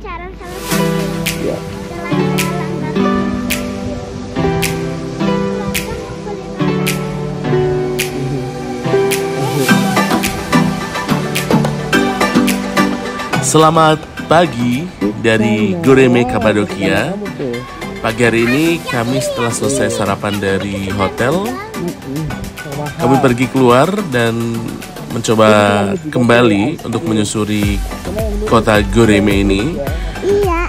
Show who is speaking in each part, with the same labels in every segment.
Speaker 1: Cara salah satu.
Speaker 2: Ya.
Speaker 3: Selamat pagi dari Goreme Kapadokia. Pagi hari ini kami setelah selesai sarapan dari hotel, kami pergi keluar dan mencoba kembali untuk menyusuri kota Goreme ini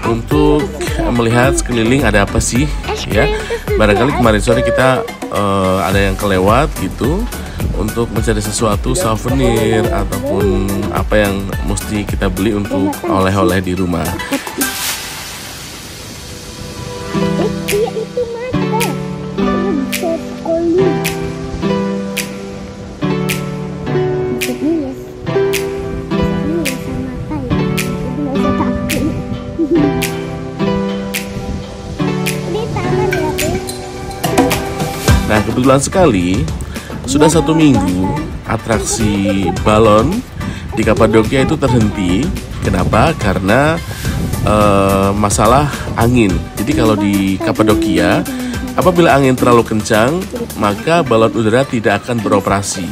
Speaker 3: untuk melihat sekeliling ada apa sih ya. Barangkali kemarin sore kita ada yang kelewat gitu untuk mencari sesuatu souvenir ataupun apa yang mesti kita beli untuk oleh-oleh di rumah.
Speaker 1: Iya itu mata. Bisa sekali. Bisa nulis. Bisa nulis sama mata ya. Jadi nggak usah takut. Ini tangan ya, Beb.
Speaker 3: Nah, kebetulan sekali sudah 1 minggu atraksi balon di Kapadokia itu terhenti. Kenapa? Karena masalah angin. Jadi kalau di Kapadokia, apabila angin terlalu kencang, maka balon udara tidak akan beroperasi.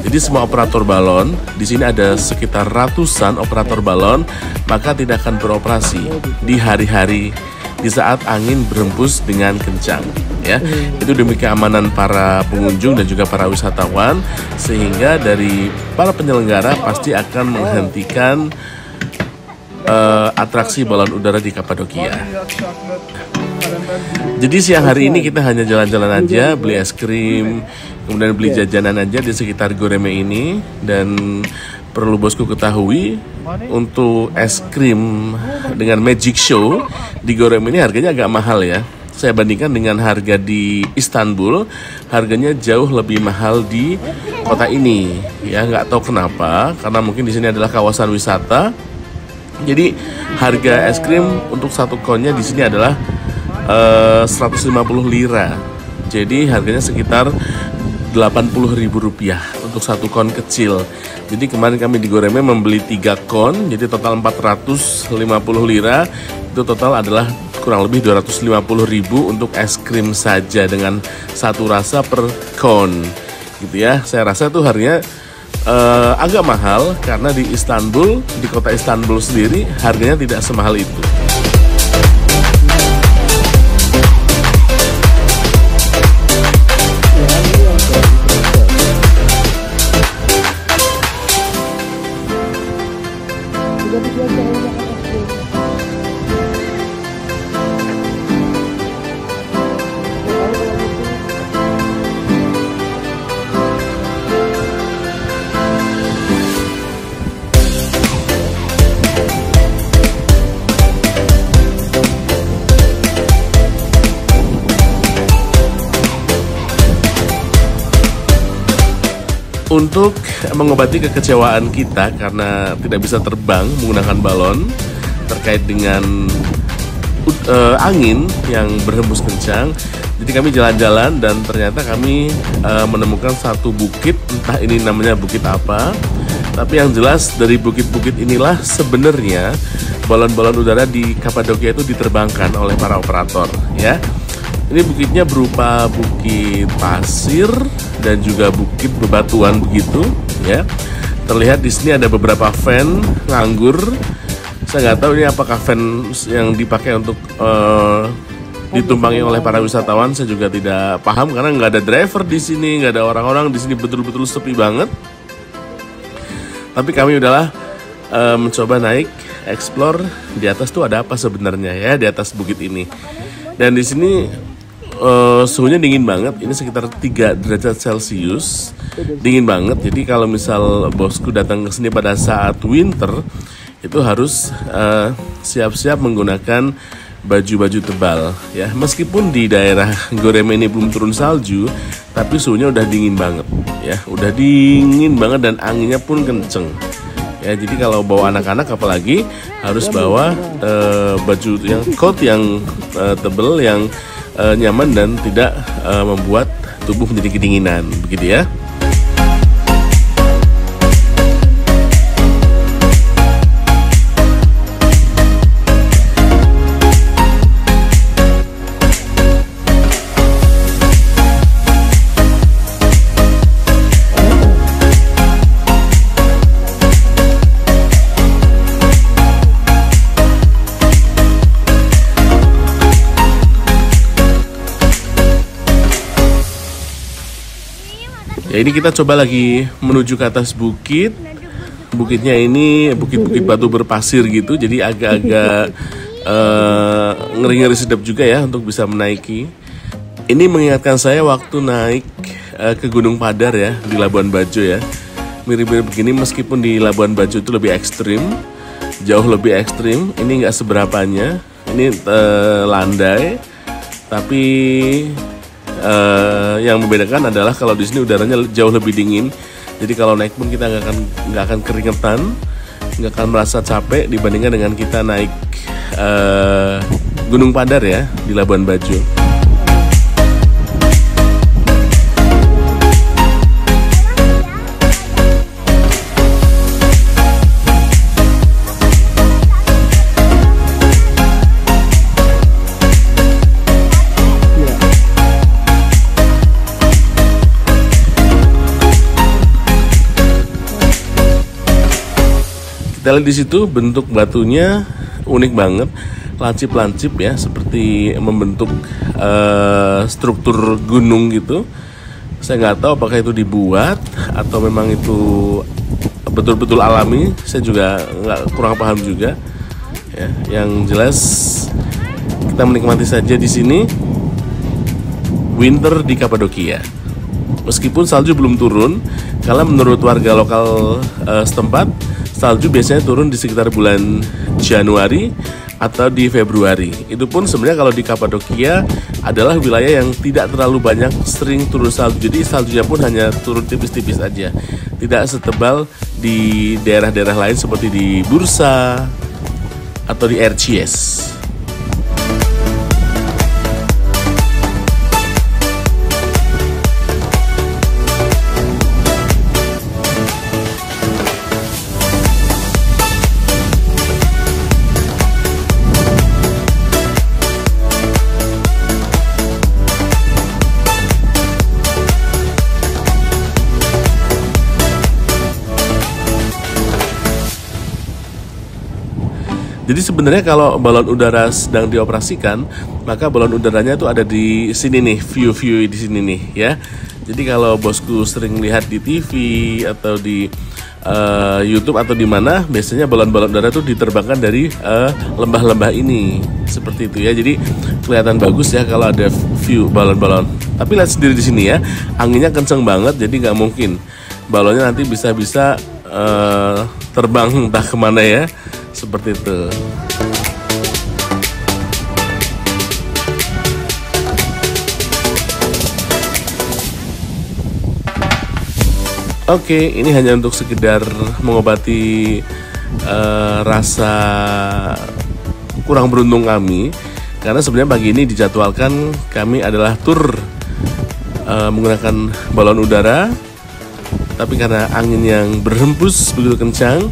Speaker 3: Jadi semua operator balon, di sini ada sekitar ratusan operator balon, maka tidak akan beroperasi di hari-hari di saat angin berhembus dengan kencang. Ya, itu demi keamanan para pengunjung dan juga para wisatawan, sehingga dari para penyelenggara pasti akan menghentikan atraksi balon udara di Kapadokia. Jadi siang hari ini kita hanya jalan-jalan aja, beli es krim, kemudian beli jajanan aja di sekitar Goreme ini. Dan perlu bosku ketahui, untuk es krim dengan Magic Show di Goreme ini harganya agak mahal ya. Saya bandingkan dengan harga di Istanbul, harganya jauh lebih mahal di kota ini. Ya, nggak tahu kenapa, karena mungkin di sini adalah kawasan wisata. Jadi harga es krim untuk 1 konnya di sini adalah 150 lira. Jadi harganya sekitar 80.000 rupiah untuk 1 kon kecil. Jadi kemarin kami di Goreme membeli 3 kon, jadi total 450 lira. Itu total adalah kurang lebih 250.000 untuk es krim saja dengan 1 rasa per kon, gitu ya. Saya rasa tuh harganya agak mahal karena di Istanbul, di kota Istanbul sendiri harganya tidak semahal itu. Untuk mengobati kekecewaan kita karena tidak bisa terbang menggunakan balon terkait dengan angin yang berhembus kencang, jadi kami jalan-jalan dan ternyata kami menemukan satu bukit, entah ini namanya bukit apa, tapi yang jelas dari bukit-bukit inilah sebenarnya balon-balon udara di Kapadokia itu diterbangkan oleh para operator ya. Ini bukitnya berupa bukit pasir dan juga bukit bebatuan begitu ya. Terlihat di sini ada beberapa fan nganggur. Saya nggak tahu ini apakah fan yang dipakai untuk ditumpangi oleh para wisatawan. Saya juga tidak paham karena nggak ada driver di sini, nggak ada orang-orang di sini, betul-betul sepi banget. Tapi kami udahlah mencoba naik, explore di atas tuh ada apa sebenarnya ya di atas bukit ini. Dan di sini suhunya dingin banget, ini sekitar 3 derajat Celcius, dingin banget. Jadi kalau misal bosku datang ke sini pada saat winter, itu harus siap-siap menggunakan baju-baju tebal ya. Meskipun di daerah Goreme ini belum turun salju, tapi suhunya udah dingin banget ya, udah dingin banget dan anginnya pun kenceng ya. Jadi kalau bawa anak-anak apalagi harus bawa baju yang coat yang tebal, yang nyaman dan tidak membuat tubuh menjadi kedinginan, begitu ya. Ya ini kita coba lagi menuju ke atas bukit. Bukitnya ini bukit-bukit batu berpasir gitu, jadi agak-agak ngeri-ngeri sedap juga ya untuk bisa menaiki. Ini mengingatkan saya waktu naik ke Gunung Padar ya di Labuan Bajo ya. Mirip-mirip begini meskipun di Labuan Bajo itu lebih ekstrim, jauh lebih ekstrim. Ini nggak seberapanya. Ini landai, tapi yang membedakan adalah kalau di sini udaranya jauh lebih dingin. Jadi kalau naik pun kita nggak akan keringetan, nggak akan merasa capek dibandingkan dengan kita naik Gunung Padar ya di Labuan Bajo. Kita lihat di situ bentuk batunya unik banget, lancip-lancip ya, seperti membentuk struktur gunung gitu. Saya nggak tahu apakah itu dibuat atau memang itu betul-betul alami. Saya juga kurang paham juga. Ya, yang jelas kita menikmati saja di sini winter di Kapadokia. Meskipun salju belum turun, karena menurut warga lokal setempat salju biasanya turun di sekitar bulan Januari atau di Februari. Itu pun sebenarnya kalau di Kapadokia adalah wilayah yang tidak terlalu banyak sering turun salju. Jadi saljunya pun hanya turun tipis-tipis aja. Tidak setebal di daerah-daerah lain seperti di Bursa atau di RCS. Jadi sebenarnya kalau balon udara sedang dioperasikan, maka balon udaranya tuh ada di sini nih, view di sini nih ya. Jadi kalau bosku sering lihat di TV atau di YouTube atau di mana, biasanya balon-balon udara tuh diterbangkan dari lembah-lembah ini, seperti itu ya. Jadi kelihatan bagus ya kalau ada view balon-balon. Tapi lihat sendiri di sini ya, anginnya kenceng banget, jadi nggak mungkin balonnya nanti bisa terbang entah kemana ya. Seperti itu. Oke, ini hanya untuk sekedar mengobati rasa kurang beruntung kami, karena sebenarnya pagi ini dijadwalkan kami adalah tur menggunakan balon udara, tapi karena angin yang berhembus begitu kencang,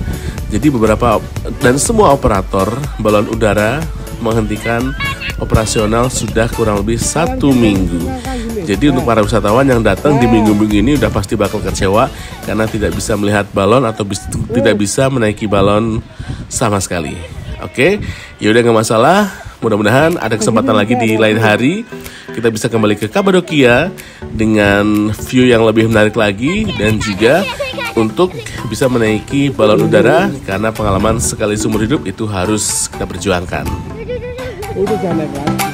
Speaker 3: jadi beberapa dan semua operator balon udara menghentikan operasional sudah kurang lebih 1 minggu. Jadi untuk para wisatawan yang datang di minggu-minggu ini udah pasti bakal kecewa karena tidak bisa melihat balon atau tidak bisa menaiki balon sama sekali. Oke, ya udah nggak masalah. Mudah-mudahan ada kesempatan lagi di lain hari kita bisa kembali ke Kapadokia dengan view yang lebih menarik lagi dan juga untuk bisa menaiki balon udara, karena pengalaman sekali seumur hidup itu harus kita perjuangkan.
Speaker 2: Itu jalan lagi.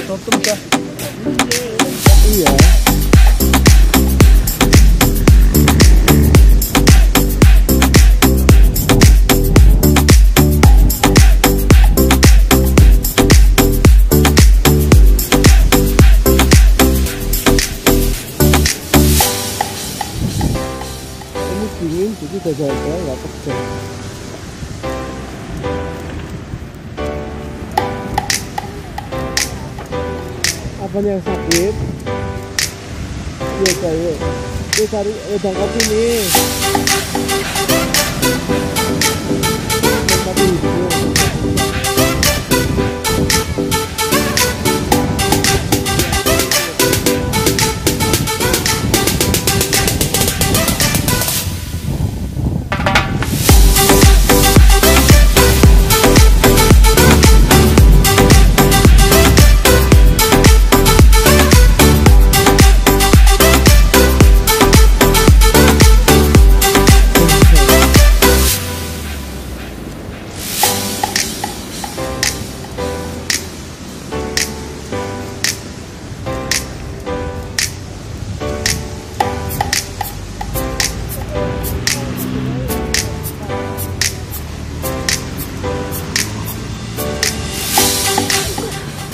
Speaker 2: Tutup dah. Iya. Ini dingin jadi dada-dada nggak pegel. Apa yang sakit? Iya saya. Ini cari wedang kopi nih. Kopi hijau.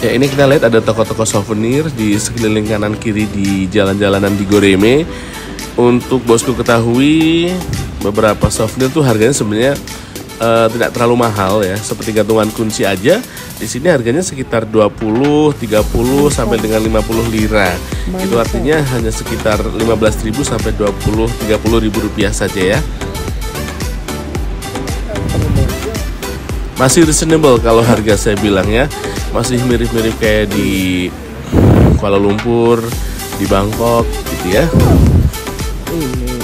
Speaker 3: Ya, ini kita lihat ada toko-toko souvenir di sekeliling kanan kiri di jalan-jalanan di Goreme. Untuk bosku ketahui, beberapa souvenir tuh harganya sebenarnya tidak terlalu mahal ya. Seperti gantungan kunci aja, di sini harganya sekitar 20, 30 sampai dengan 50 lira. Itu artinya hanya sekitar 15.000 sampai 20, 30 ribu rupiah saja ya. Masih reasonable kalau harga saya bilang ya. Masih mirip-mirip kayak di Kuala Lumpur, di Bangkok gitu ya.
Speaker 1: Ini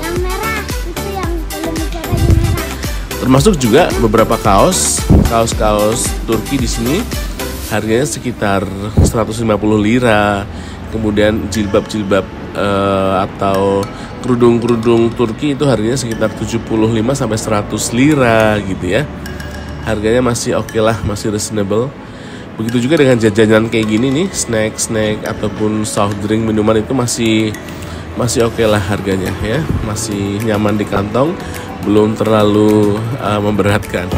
Speaker 1: yang merah itu yang belum bicara yang merah.
Speaker 3: Termasuk juga beberapa kaos Turki di sini harganya sekitar 150 lira. Kemudian jilbab-jilbab atau kerudung-kerudung Turki itu harganya sekitar 75 sampai 100 lira gitu ya. Harganya masih oke lah, masih reasonable. Begitu juga dengan jajanan kayak gini nih, snack ataupun soft drink, minuman itu masih oke lah harganya ya. Masih nyaman di kantong, belum terlalu memberatkan.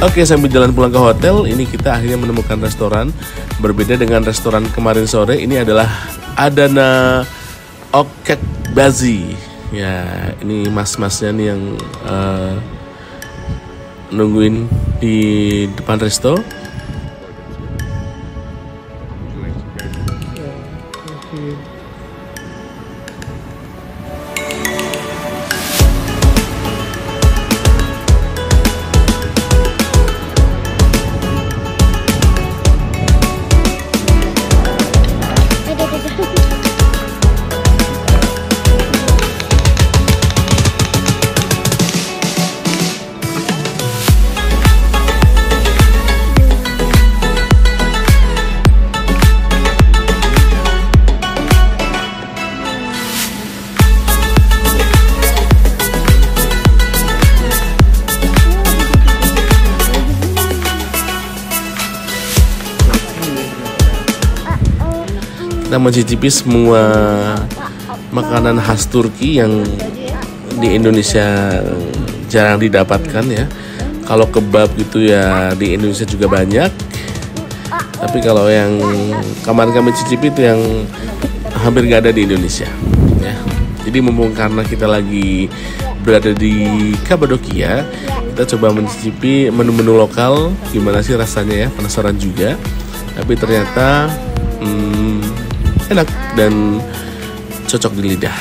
Speaker 3: Oke, sambil jalan pulang ke hotel, ini kita akhirnya menemukan restoran. Berbeda dengan restoran kemarin sore, ini adalah Adana Okekbazi. Ya, ini mas-masnya nih yang nungguin di depan resto. Kita mencicipi semua makanan khas Turki yang di Indonesia jarang didapatkan ya. Kalau kebab gitu ya di Indonesia juga banyak. Tapi kalau yang kemarin kami cicipi itu yang hampir gak ada di Indonesia ya. Jadi mumpung karena kita lagi berada di Kapadokia, kita coba mencicipi menu-menu lokal, gimana sih rasanya ya, penasaran juga. Tapi ternyata enak dan cocok di lidah.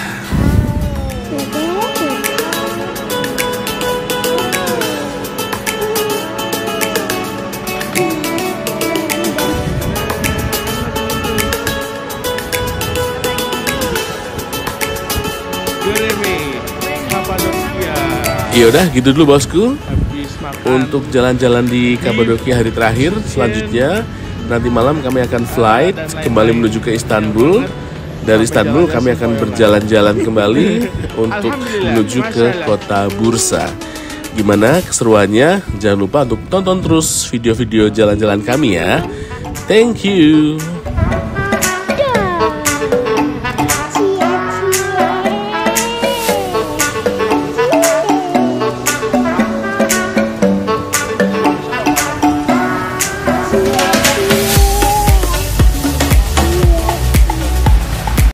Speaker 3: Ya udah gitu dulu bosku.
Speaker 2: Habis makan.
Speaker 3: Untuk jalan-jalan di Kapadokia hari terakhir, selanjutnya nanti malam kami akan flight kembali menuju ke Istanbul. Dari Istanbul kami akan berjalan-jalan kembali untuk menuju ke kota Bursa. Gimana keseruannya? Jangan lupa untuk tonton terus video-video jalan-jalan kami ya. Thank you.